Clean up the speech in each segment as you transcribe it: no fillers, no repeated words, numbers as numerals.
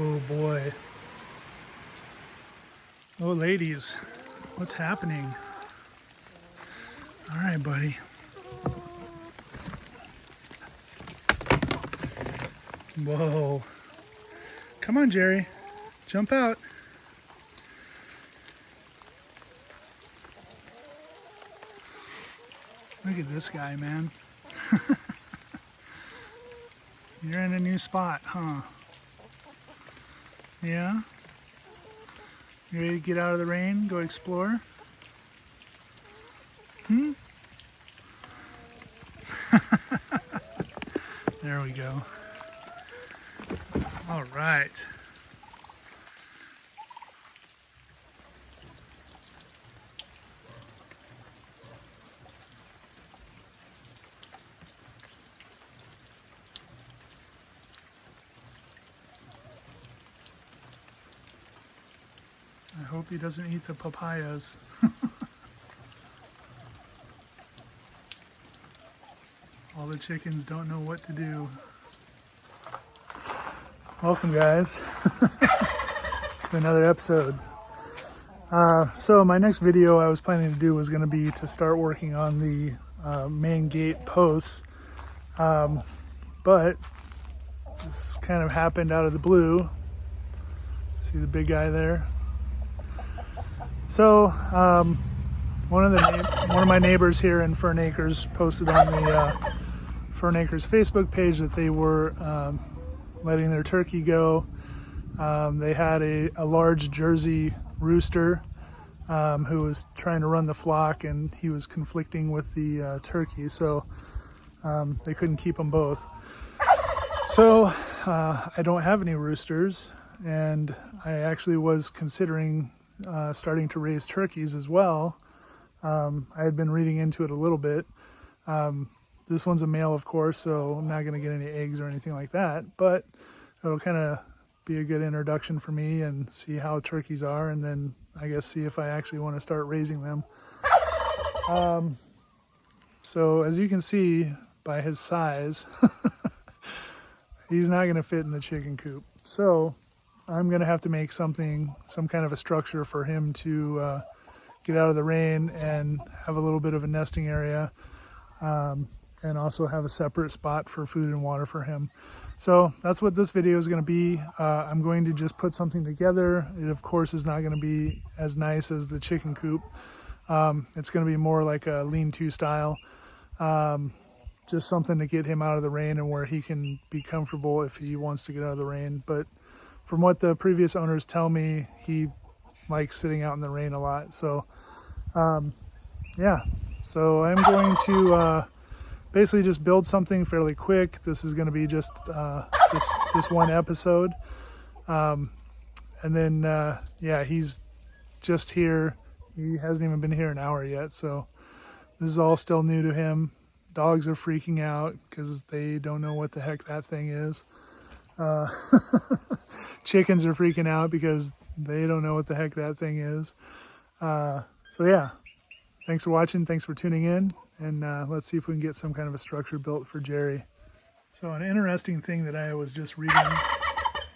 Oh boy. Oh ladies, what's happening? All right, buddy. Whoa. Come on, Jerry. Jump out. Look at this guy, man. You're in a new spot, huh? Yeah? You ready to get out of the rain, go explore? There we go. All right. I hope he doesn't eat the papayas. All the chickens don't know what to do. Welcome, guys, to another episode. So my next video I was planning to do was going to be to start working on the main gate posts, but this kind of happened out of the blue. See the big guy there? So one of my neighbors here in Fern Acres posted on the Fern Acres Facebook page that they were letting their turkey go. They had a large Jersey Rooster who was trying to run the flock, and he was conflicting with the turkey, so they couldn't keep them both. So I don't have any roosters, and I actually was considering starting to raise turkeys as well. I had been reading into it a little bit. This one's a male, of course, so I'm not going to get any eggs or anything like that, but it'll kind of be a good introduction for me and see how turkeys are, and then I guess see if I actually want to start raising them. So as you can see by his size, he's not going to fit in the chicken coop. So I'm going to have to make some kind of a structure for him to get out of the rain and have a little bit of a nesting area, and also have a separate spot for food and water for him. So that's what this video is going to be. I'm going to just put something together. It of course is not going to be as nice as the chicken coop. It's going to be more like a lean-to style. Just something to get him out of the rain and where he can be comfortable if he wants to get out of the rain. But from what the previous owners tell me, he likes sitting out in the rain a lot. So yeah, so I'm going to basically just build something fairly quick. This is going to be just this one episode, and then yeah, he's just here. He hasn't even been here an hour yet, so this is all still new to him. Dogs are freaking out because they don't know what the heck that thing is. Chickens are freaking out because they don't know what the heck that thing is. So yeah, thanks for watching, thanks for tuning in, and let's see if we can get some kind of a structure built for Jerry. So an interesting thing that I was just reading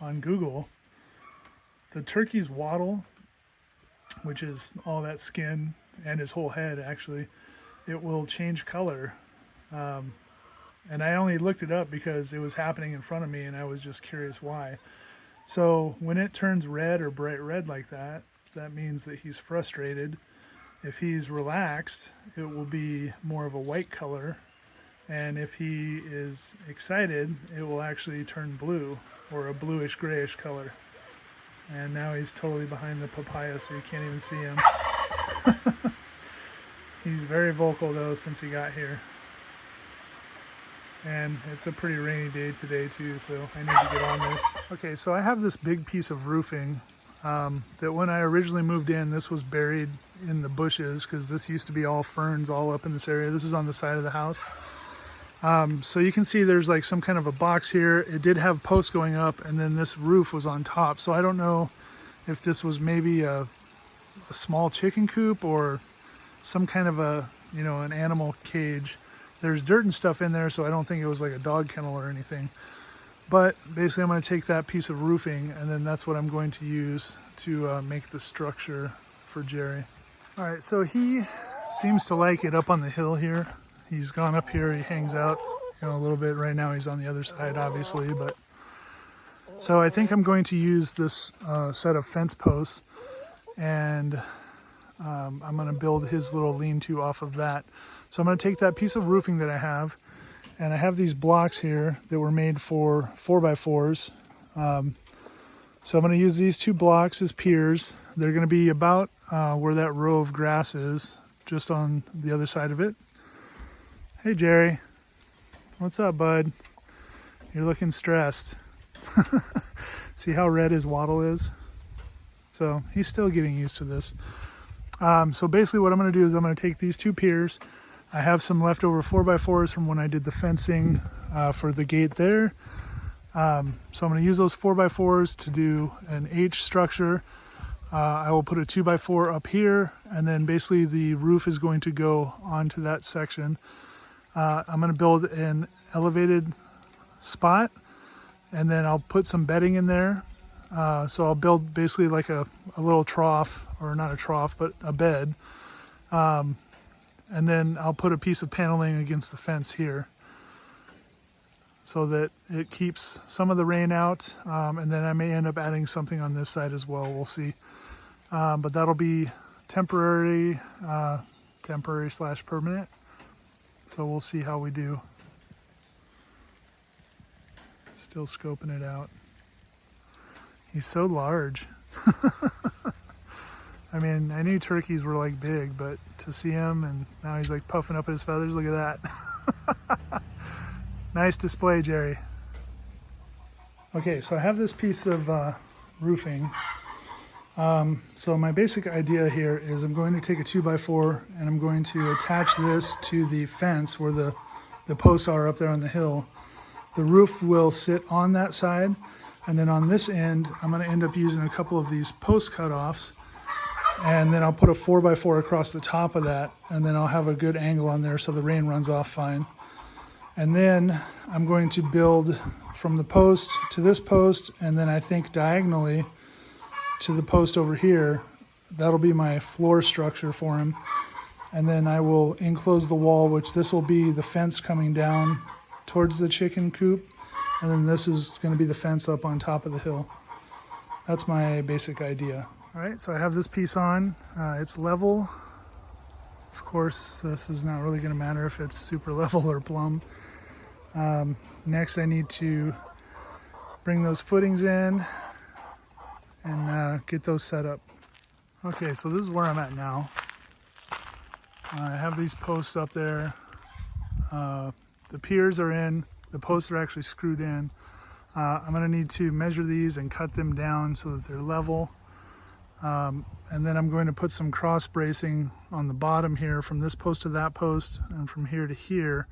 on Google, the turkey's wattle, which is all that skin and his whole head actually, it will change color. And I only looked it up because it was happening in front of me and I was just curious why. So when it turns red or bright red like that, that means that he's frustrated. If he's relaxed, it will be more of a white color. And if he is excited, it will actually turn blue or a bluish grayish color. And now he's totally behind the papaya, so you can't even see him. He's very vocal though since he got here. And it's a pretty rainy day today too, so I need to get on this. Okay, so I have this big piece of roofing that when I originally moved in, this was buried in the bushes because this used to be all ferns all up in this area. This is on the side of the house. So you can see there's like some kind of a box here. It did have posts going up, and then this roof was on top. So I don't know if this was maybe a small chicken coop or some kind of a, you know, an animal cage. There's dirt and stuff in there, so I don't think it was like a dog kennel or anything. But basically I'm going to take that piece of roofing and then that's what I'm going to use to make the structure for Jerry. All right, so he seems to like it up on the hill here. He's gone up here, he hangs out, you know, a little bit. Right now he's on the other side, obviously, but so I think I'm going to use this set of fence posts, and I'm going to build his little lean-to off of that. So I'm going to take that piece of roofing that I have, and I have these blocks here that were made for 4x4s. So I'm going to use these 2 blocks as piers. They're going to be about where that row of grass is, just on the other side of it. Hey Jerry, what's up, bud? You're looking stressed. See how red his wattle is? So he's still getting used to this. So basically what I'm going to do is I'm going to take these 2 piers. I have some leftover 4x4s from when I did the fencing for the gate there. So I'm going to use those 4x4s to do an H structure. I will put a 2x4 up here, and then basically the roof is going to go onto that section. I'm going to build an elevated spot, and then I'll put some bedding in there. So I'll build basically like a little trough, or not a trough, but a bed. And then I'll put a piece of paneling against the fence here so that it keeps some of the rain out. And then I may end up adding something on this side as well. We'll see. But that'll be temporary / permanent. So we'll see how we do. Still scoping it out. He's so large. I mean, I knew turkeys were like big, but to see him and now he's like puffing up his feathers, look at that. Nice display, Jerry. Okay, so I have this piece of roofing. So my basic idea here is I'm going to take a 2x4 and I'm going to attach this to the fence where the posts are up there on the hill. The roof will sit on that side, and then on this end I'm going to end up using a couple of these post cutoffs, and then I'll put a 4x4 across the top of that, and then I'll have a good angle on there so the rain runs off fine. And then I'm going to build from the post to this post, and then I think diagonally to the post over here. That'll be my floor structure for him. And then I will enclose the wall, which this will be the fence coming down towards the chicken coop. And then this is going to be the fence up on top of the hill. That's my basic idea. All right, so I have this piece on. It's level. Of course, this is not really going to matter if it's super level or plumb. Next, I need to bring those footings in and get those set up. Okay, so this is where I'm at now. I have these posts up there. The piers are in. The posts are actually screwed in. I'm going to need to measure these and cut them down so that they're level. And then I'm going to put some cross bracing on the bottom here from this post to that post and from here to here.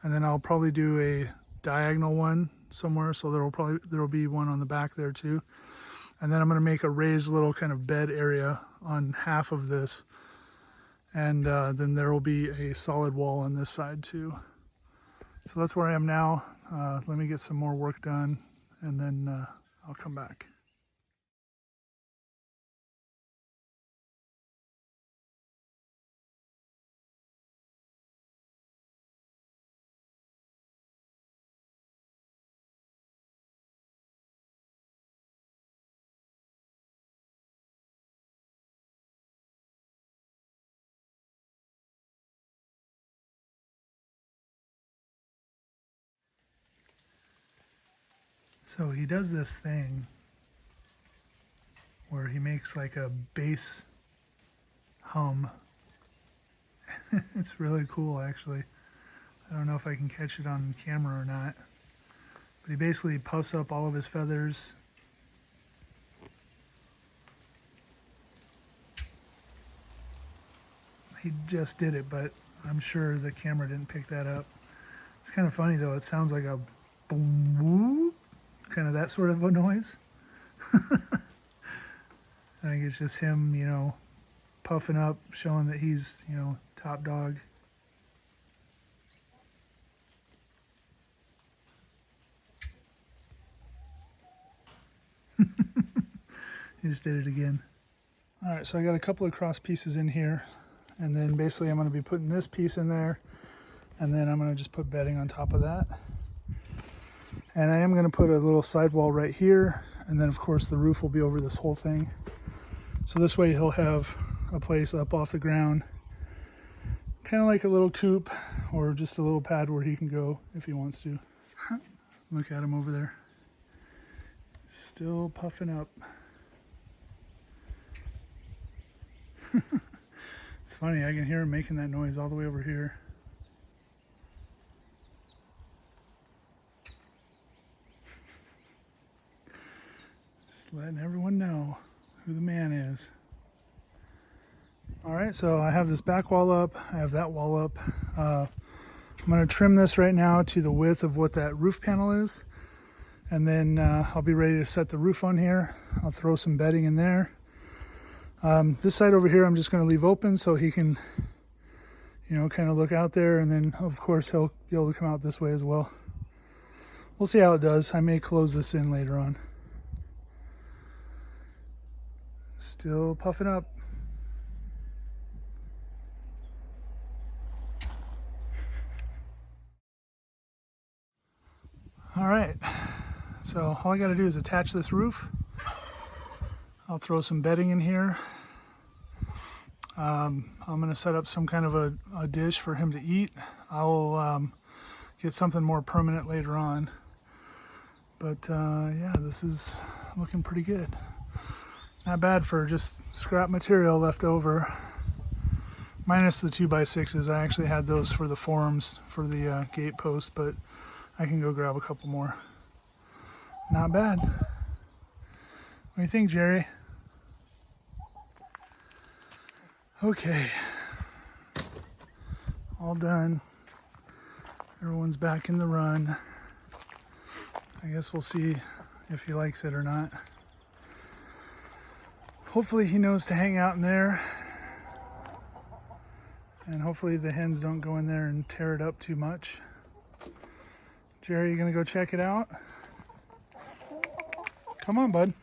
And then I'll probably do a diagonal one somewhere, so there'll be one on the back there too. And then I'm going to make a raised little kind of bed area on half of this. And then there will be a solid wall on this side too. So that's where I am now. Let me get some more work done, and then I'll come back. So he does this thing where he makes like a bass hum. It's really cool, actually. I don't know if I can catch it on camera or not, but he basically puffs up all of his feathers. He just did it, but I'm sure the camera didn't pick that up. It's kind of funny though. It sounds like a boom, whoop, kind of that sort of a noise. I think it's just him, you know, puffing up, showing that he's, you know, top dog. He just did it again. All right, so I got a couple of cross pieces in here, and then basically I'm going to be putting this piece in there, and then I'm going to just put bedding on top of that. And I am going to put a little sidewall right here, and then of course the roof will be over this whole thing. So this way he'll have a place up off the ground, kind of like a little coop or just a little pad where he can go if he wants to. Look at him over there. Still puffing up. It's funny, I can hear him making that noise all the way over here. Just letting everyone know who the man is. All right, so I have this back wall up, I have that wall up. I'm going to trim this right now to the width of what that roof panel is, and then I'll be ready to set the roof on here. I'll throw some bedding in there. This side over here I'm just going to leave open so he can, you know, kind of look out there, and then of course he'll be able to come out this way as well. We'll see how it does. I may close this in later on. Still puffing up. All right, so all I got to do is attach this roof. I'll throw some bedding in here. I'm going to set up some kind of a dish for him to eat. I'll get something more permanent later on. But yeah, this is looking pretty good. Not bad for just scrap material left over. Minus the 2x6s. I actually had those for the forms for the gate post, but I can go grab a couple more. Not bad. What do you think, Jerry? Okay. All done. Everyone's back in the run. I guess we'll see if he likes it or not. Hopefully he knows to hang out in there. And hopefully the hens don't go in there and tear it up too much. Jerry, you gonna go check it out? Come on, bud.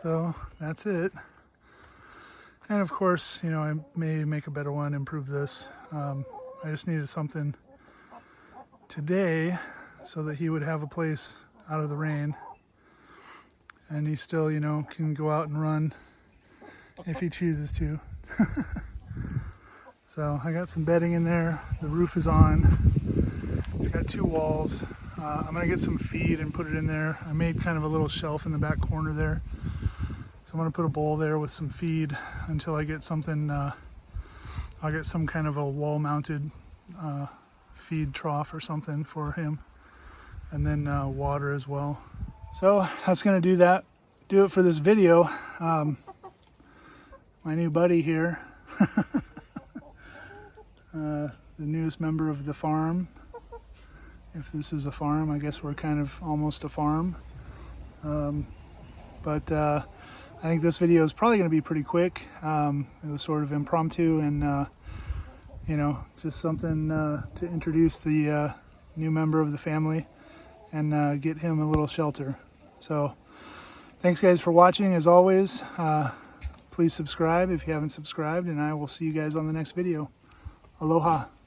So that's it. And of course, you know, I may make a better one, improve this. I just needed something today so that he would have a place out of the rain. And he still, you know, can go out and run if he chooses to. So I got some bedding in there. The roof is on. It's got 2 walls. I'm gonna get some feed and put it in there. I made kind of a little shelf in the back corner there. So I'm gonna put a bowl there with some feed until I get something, I'll get some kind of a wall mounted feed trough or something for him. And then water as well. So that's gonna do it for this video. My new buddy here, the newest member of the farm. If this is a farm, I guess we're kind of almost a farm. But I think this video is probably going to be pretty quick. It was sort of impromptu and, you know, just something to introduce the new member of the family and get him a little shelter. So thanks guys for watching as always. Please subscribe if you haven't subscribed, and I will see you guys on the next video. Aloha.